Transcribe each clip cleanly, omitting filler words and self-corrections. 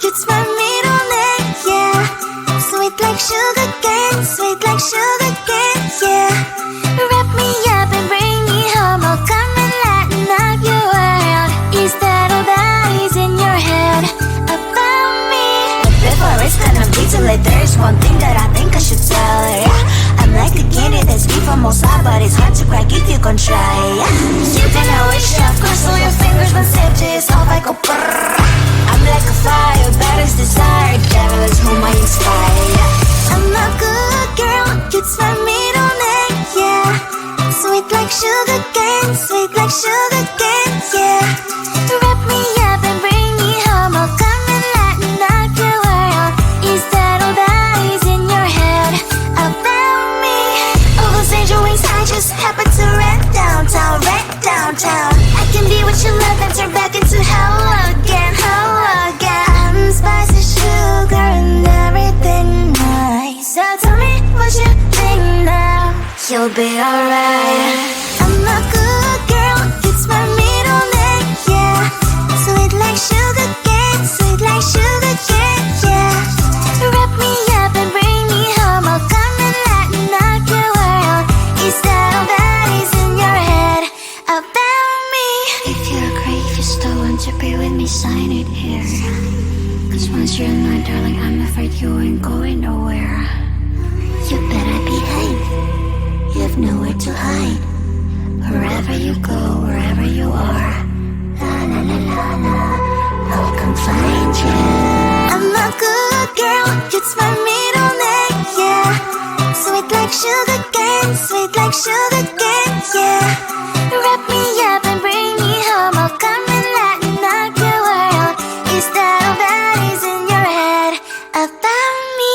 It's my middle name, yeah. Sweet like sugar cane, sweet like sugar cane, yeah. Wrap me up and bring me home. I'll come and lighten up your world. Is that all that is in your head about me? But before it's gonna be too late, there's one thing that I think I should tell ya. I'm like the candy that's deep from outside, but it's hard to crack if you can try. You think I wish, of course, all your fingers when safety is off, I go brrrr. I'm like a fire, baddest desire, devil is whom I inspire. I'm a good girl, it's my middle name, yeah. Sweet like sugar cane, sweet like sugar cane, yeah. Wrap me up and bring me home. I'll come and lighten up your world. Is that all that is in your head about me? All those angel wings I just happen to rent downtown, rent downtown. I can be what you love and turn back into hell again, hell again. I'm spicy sugar and everything nice. So tell me what you think now. You'll be alright. I'm a good girl, it's my middle name, yeah. Sweet like sugar cane, sweet like sugar cane, yeah. Wrap me up and bring me home. I'll come and lighten up your world. Is that all that is in your head about me? If you're great, if you still want to be with me, sign it here. Cause once you're mine, darling, I'm afraid you ain't going nowhere. You better behave, you have nowhere to hide. Wherever you go, wherever you are, la la la la la, I'll come find you. I'm a good girl, it's my middle name, yeah. Sweet like sugar cane, sweet like sugar cane, yeah. Wrap me up and bring me home. I'll come and lighten up your world. Is that all that is in your head about me?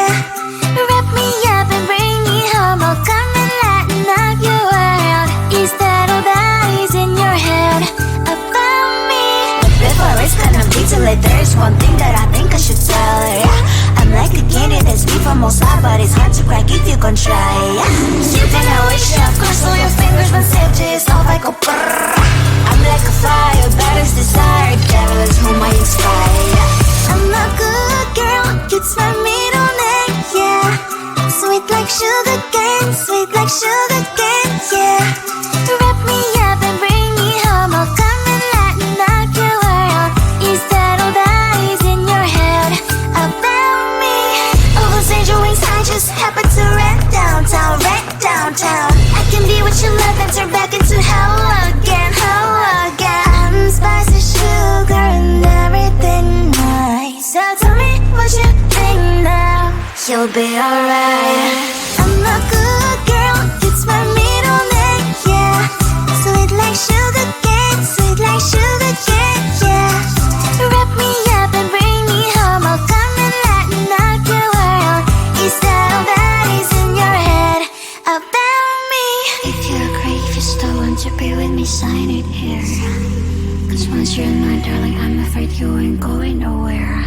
yeah. Wrap me up and bring me home. I'll come and lighten up your world. Is that all that is in your head about me? But before it's gonna be too late, there's one thing that I think I should tell her, yeah. I'm like the candy that's sweet from outside, but it's hard to crack if you can try, yeah. You think I wish you have crossed all your fingers when safety is off, I go brrrr. I'm like a fire, baddest desire, devil is whom I inspire, yeah. I'm a good girl, it's my middle name, yeah. Sweet like sugar cane, sweet like sugar cane, yeah. Wrap me up and bring me home. I'll come and lighten up your world. Is that all that is in your head about me? All those angel wings I just happen to rent downtown, rent downtown. I can be what you love and turn back into hell again, hell again. I'm spicy sugar and everything nice. So tell me what you think now. You'll be alright. I'm a good girl, it's my middle name, yeah. Sweet like sugar cane, sweet like sugar cane, yeah. Wrap me up and bring me home. I'll come and lighten up your world. Is that all that is in your head about me? If you agree, if you still want to be with me, sign it here. Cause once you're mine, darling, I'm afraid you ain't going nowhere.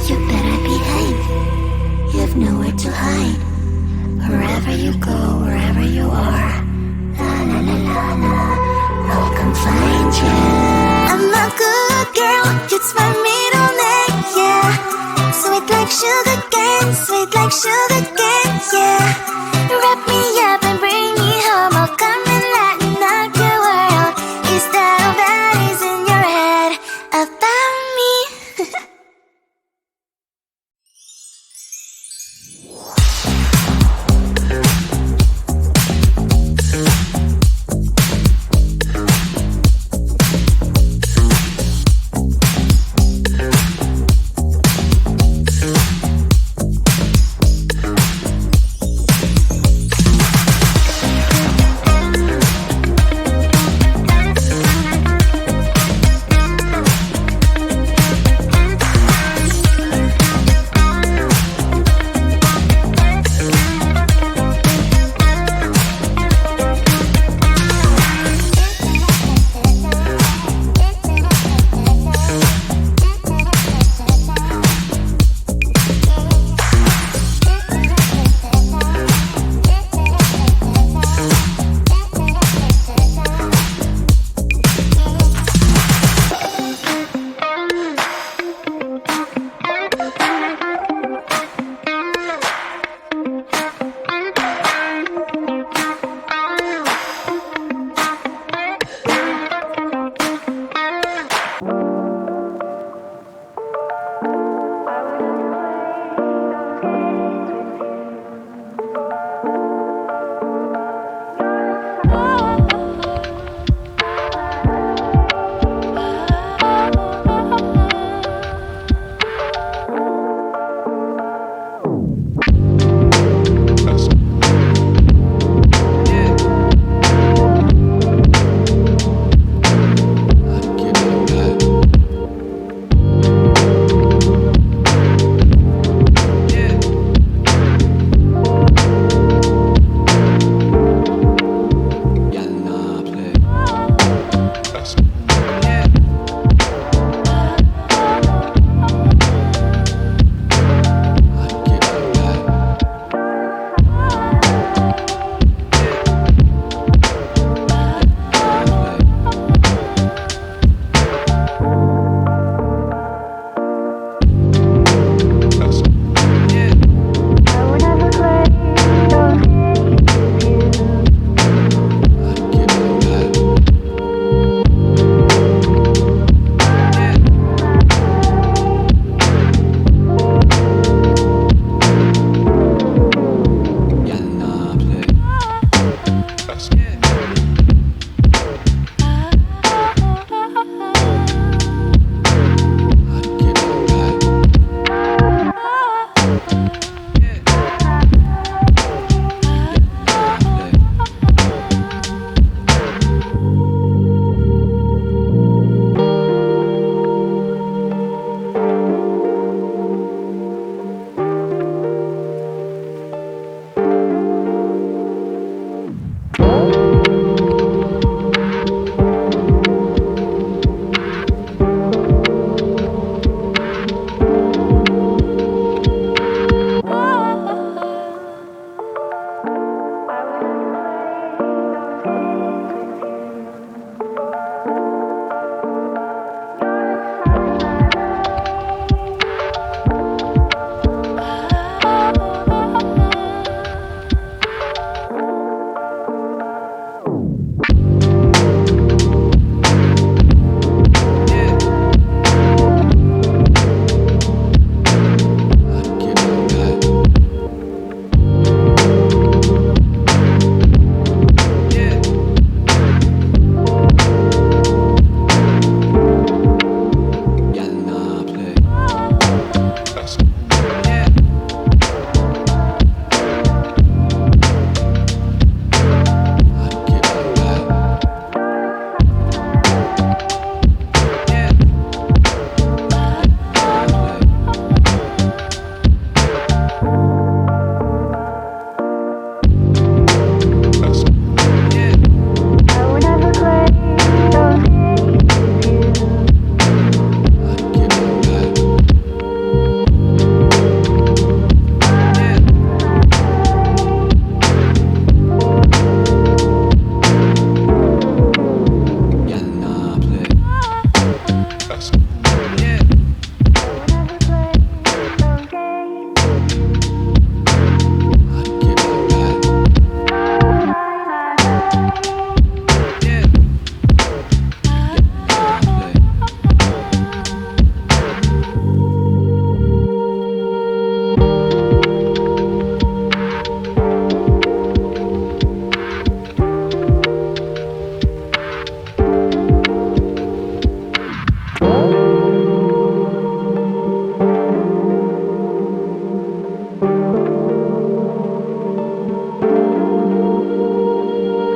You better behave. You have nowhere to hide. Wherever you go, wherever you are, la la la la la, I'll come find you. I'm a good girl, it's my middle name, yeah. Sweet like sugar cane, sweet like sugar cane, yeah. Wrap me up and